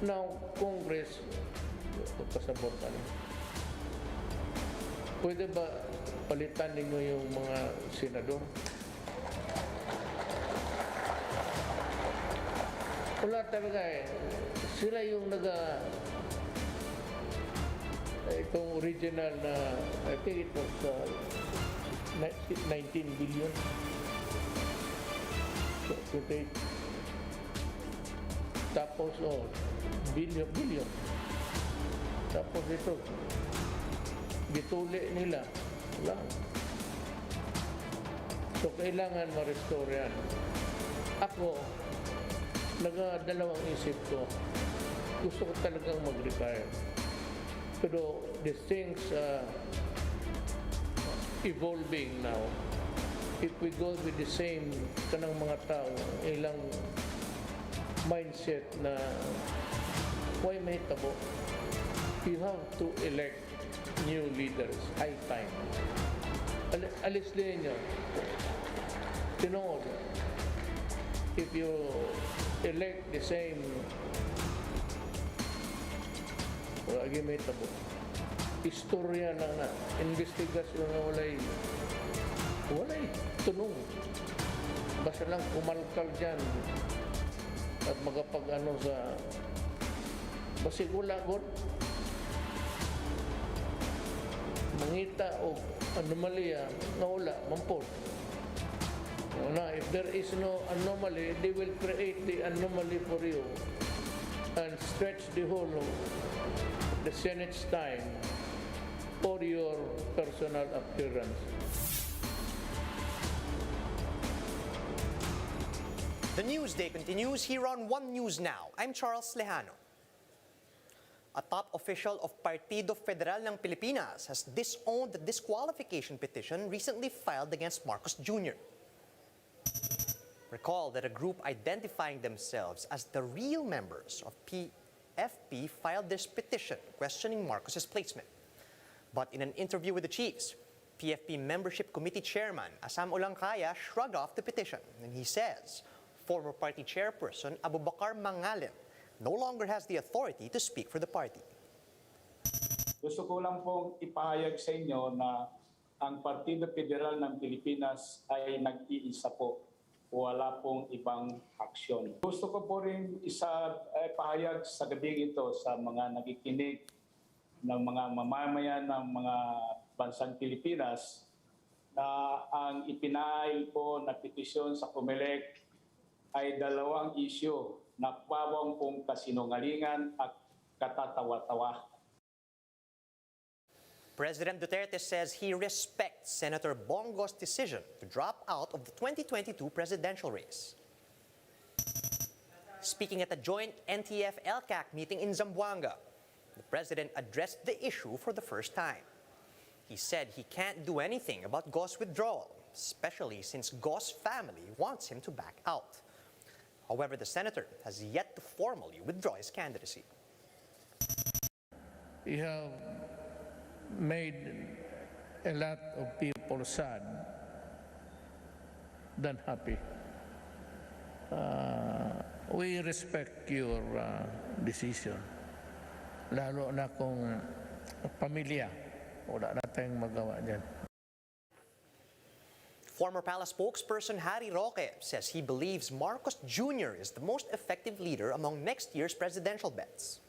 Now, Congress, kasabot ka na. Pwede ba palitan ninyo yung mga senador? Wala talaga eh. Sila yung itong original na, I think it was 19 billion. So they, tapos, billion. Tapos ito, gituli nila. Wala. So kailangan ma-restore yan. Ako, dalawang isip ko. Gusto ko talagang mag-retire. Pero the things evolving now. If we go with the same kanang mga tao, ilang mindset na why may tabo? You have to elect new leaders. High time. Alis din nyo. Tinood. If you elect the same, lagi may tabo. Istorya lang na, investigasyon na walay tunong. Basta lang kumalkal dyan at magapag-ano sa basigula god. Mangita o anomalya na wala, mampod. Na, if there is no anomaly, they will create the anomaly for you and stretch the whole of the Senate's time for your personal appearance. The Newsday continues here on One News Now. I'm Charles Lejano. A top official of Partido Federal ng Pilipinas has disowned the disqualification petition recently filed against Marcos Jr. Recall that a group identifying themselves as the real members of PFP filed this petition questioning Marcos's placement. But in an interview with the Chiefs, PFP Membership Committee Chairman Asam Olangkaya shrugged off the petition, and he says former party chairperson Abubakar Mangalim no longer has the authority to speak for the party. Gusto ko lang pong ipahayag sa inyo na ang Partido Federal ng Pilipinas ay nag-iisa po. Wala pong ibang aksyon. Gusto ko po rin ipahayag sa gabing ito sa mga nakikinig ng mga mamamayan ng mga bansang Pilipinas na ang ipinail po na petisyon sa COMELEC ay dalawang isyu na pawang pong kasinungalingan at katatawa-tawa. President Duterte says he respects Senator Bong Go's decision to drop out of the 2022 presidential race. Speaking at a joint NTF-LCAC meeting in Zamboanga, the president addressed the issue for the first time. He said he can't do anything about Go's withdrawal, especially since Go's family wants him to back out. However, the senator has yet to formally withdraw his candidacy. You have made a lot of people sad than happy. We respect your decision. Lalo na kung pamilya, wala na tayong magawa dyan. Former Palace spokesperson Harry Roque says he believes Marcos Jr. is the most effective leader among next year's presidential bets.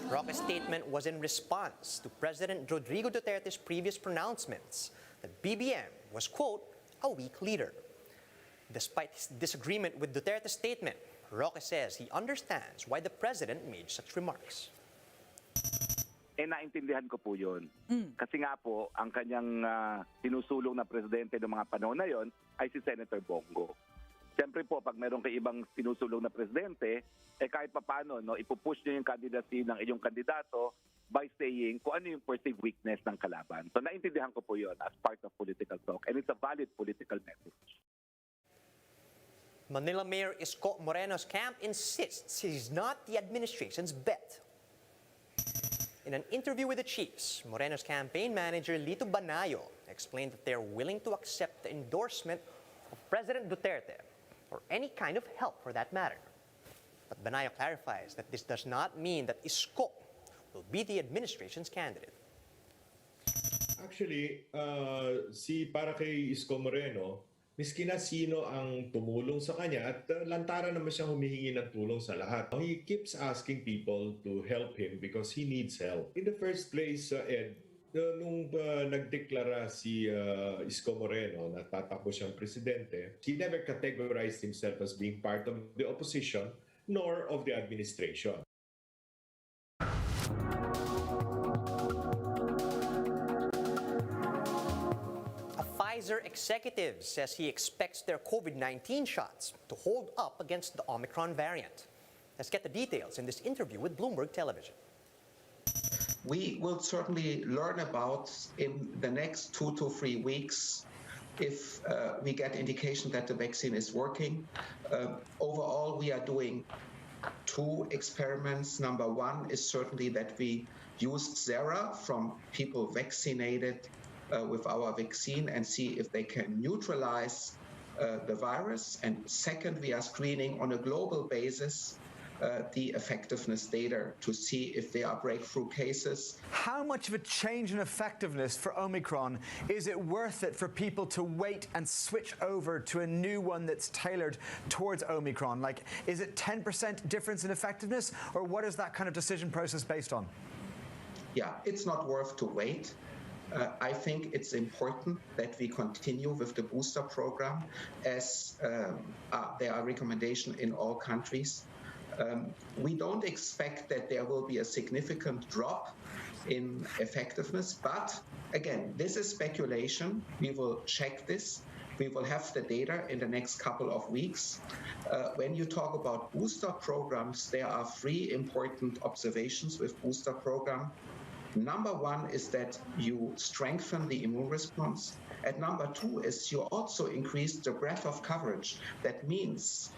Roque's statement was in response to President Rodrigo Duterte's previous pronouncements that BBM was, quote, a weak leader. Despite his disagreement with Duterte's statement, Roque says he understands why the president made such remarks. Naintindihan ko po yun. Kasi nga po, ang kanyang sinusulong na presidente ng mga panahon na yon ay si Senator Bong Go. Siyempre po, pag meron kay ibang sinusulong na presidente, kahit papano, no, ipupush nyo yung candidacy ng inyong kandidato by saying kung ano yung perceived weakness ng kalaban. So naintindihan ko po yun as part of political talk, and it's a valid political message. Manila Mayor Isko Moreno's camp insists he's not the administration's bet. In an interview with the Chiefs, Moreno's campaign manager Lito Banayo explained that they're willing to accept the endorsement of President Duterte or any kind of help for that matter. But Banaya clarifies that this does not mean that Isko will be the administration's candidate. Actually, para kay Isko Moreno, miski na sino ang tumulong sa kanya at lantaran naman siyang humihingi ng tulong sa lahat. He keeps asking people to help him because he needs help. In the first place, Ed, nung nagdeklara si Isko Moreno na tatakbo siyang presidente, he never categorized himself as being part of the opposition nor of the administration. Pfizer executive says he expects their COVID-19 shots to hold up against the Omicron variant. Let's get the details in this interview with Bloomberg Television. We will certainly learn about in the next 2 to 3 weeks if we get indication that the vaccine is working. Overall, we are doing 2 experiments. Number 1 is certainly that we used sera from people vaccinated with our vaccine and see if they can neutralize the virus. And second, we are screening on a global basis the effectiveness data to see if there are breakthrough cases. How much of a change in effectiveness for Omicron is it worth it for people to wait and switch over to a new one that's tailored towards Omicron? Like, is it 10% difference in effectiveness, or what is that kind of decision process based on? Yeah, it's not worth to wait. I think it's important that we continue with the booster program as there are recommendations in all countries. We don't expect that there will be a significant drop in effectiveness, but again, this is speculation. We will check this. We will have the data in the next couple of weeks. When you talk about booster programs, there are 3 important observations with booster program. Number 1 is that you strengthen the immune response. And number 2 is you also increase the breadth of coverage. That means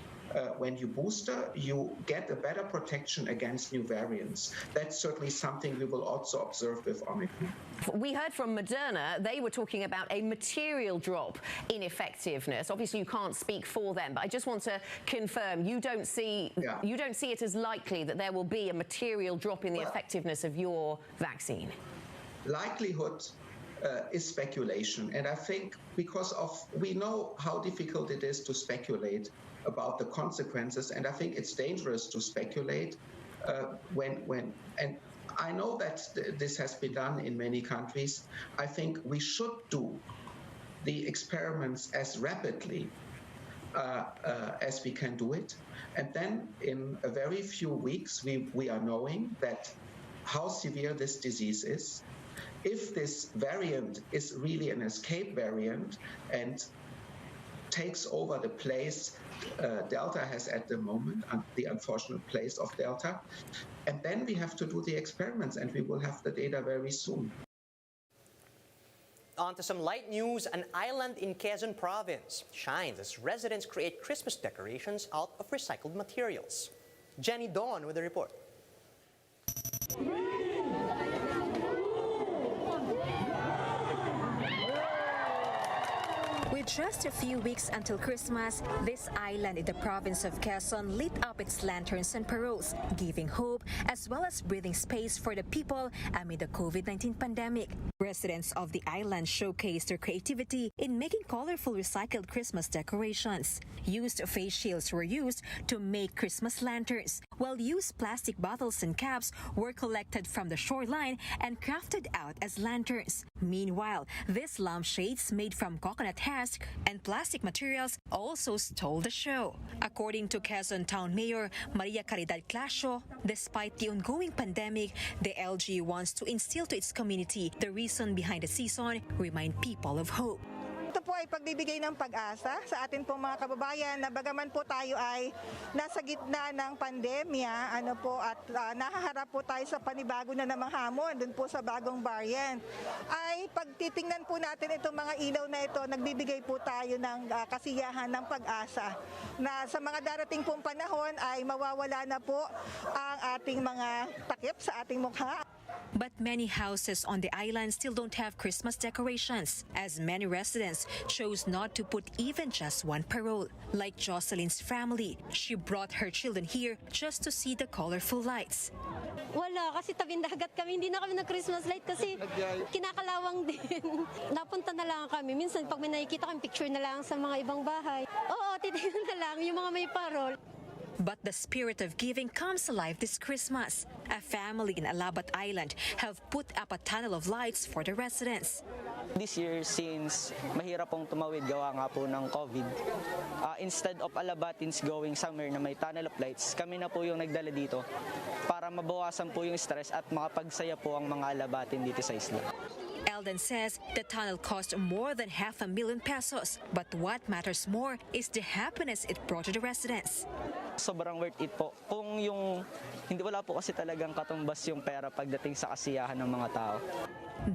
when you booster, you get a better protection against new variants. That's certainly something we will also observe with Omicron. We heard from Moderna, they were talking about a material drop in effectiveness. Obviously, you can't speak for them, but I just want to confirm you don't see it as likely that there will be a material drop in the effectiveness of your vaccine. Likelihood is speculation, and I think because we know how difficult it is to speculate about the consequences, and I think it's dangerous to speculate and I know that this has been done in many countries. I think we should do the experiments as rapidly as we can do it, and then in a very few weeks we are knowing that how severe this disease is. If this variant is really an escape variant and takes over the place Delta has at the moment, the unfortunate place of Delta. And then we have to do the experiments, and we will have the data very soon. On to some light news. An island in Quezon province shines as residents create Christmas decorations out of recycled materials. Jenny Dawn with the report. With just a few weeks until Christmas, this island in the province of Quezon lit up its lanterns and paroles, giving hope as well as breathing space for the people amid the COVID-19 pandemic. Residents of the island showcased their creativity in making colorful recycled Christmas decorations. Used face shields were used to make Christmas lanterns, while used plastic bottles and caps were collected from the shoreline and crafted out as lanterns. Meanwhile, these lampshades made from coconut husk and plastic materials also stole the show. According to Quezon Town Mayor Maria Caridad Clasio, despite the ongoing pandemic, the LG wants to instill to its community the reason behind the season, remind people of hope. Ito po ay pagbibigay ng pag-asa sa atin pong mga kababayan na bagaman po tayo ay nasa gitna ng pandemya, at nahaharap po tayo sa panibago na namang hamon dun po sa bagong variant, ay pagtitingnan po natin itong mga ilaw na ito, nagbibigay po tayo ng kasiyahan ng pag-asa na sa mga darating pong panahon ay mawawala na po ang ating mga takip sa ating mukha. But many houses on the island still don't have Christmas decorations, as many residents chose not to put even just one parol. Like Jocelyn's family, she brought her children here just to see the colorful lights. Wala, kasi tabing dagat kami. Hindi na kami nag-Christmas light kasi kinakalawang din. Napunta na lang kami. Minsan pag may nakikita kami, picture na lang sa mga ibang bahay. Oo, titignan na lang yung mga may parol. But the spirit of giving comes alive this Christmas. A family in Alabat Island have put up a tunnel of lights for the residents. This year, since mahirap pong tumawid gawa nga po ng COVID, instead of Alabatins going somewhere na may tunnel of lights, kami na po yung nagdala dito para mabawasan po yung stress at makapagsaya po ang mga Alabatin dito sa isla. Eldon says the tunnel cost more than 500,000 pesos. But what matters more is the happiness it brought to the residents. Sobrang worth it po. Kung yung hindi wala po kasi talagang katumbas yung pera pagdating sa kasiyahan ng mga tao.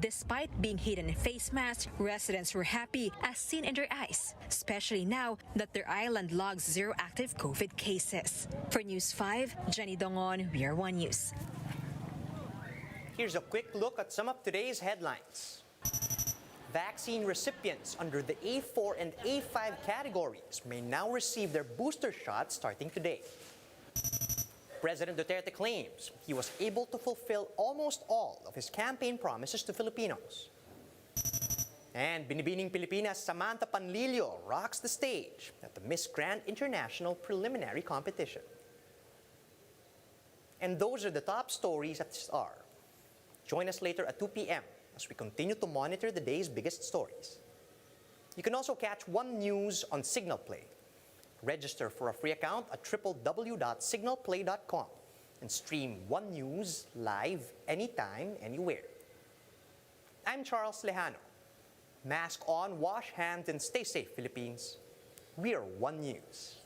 Despite being hidden in face masks, residents were happy as seen in their eyes, especially now that their island logs 0 active COVID cases. For News 5, Jenny Dongon, We Are One News. Here's a quick look at some of today's headlines. Vaccine recipients under the A4 and A5 categories may now receive their booster shots starting today. President Duterte claims he was able to fulfill almost all of his campaign promises to Filipinos. And Binibining Pilipinas Samantha Panlilio rocks the stage at the Miss Grand International Preliminary Competition. And those are the top stories at this hour. Join us later at 2 p.m. as we continue to monitor the day's biggest stories. You can also catch One News on Signal Play. Register for a free account at www.signalplay.com and stream One News live anytime, anywhere. I'm Charles Lejano. Mask on, wash hands, and stay safe, Philippines. We are One News.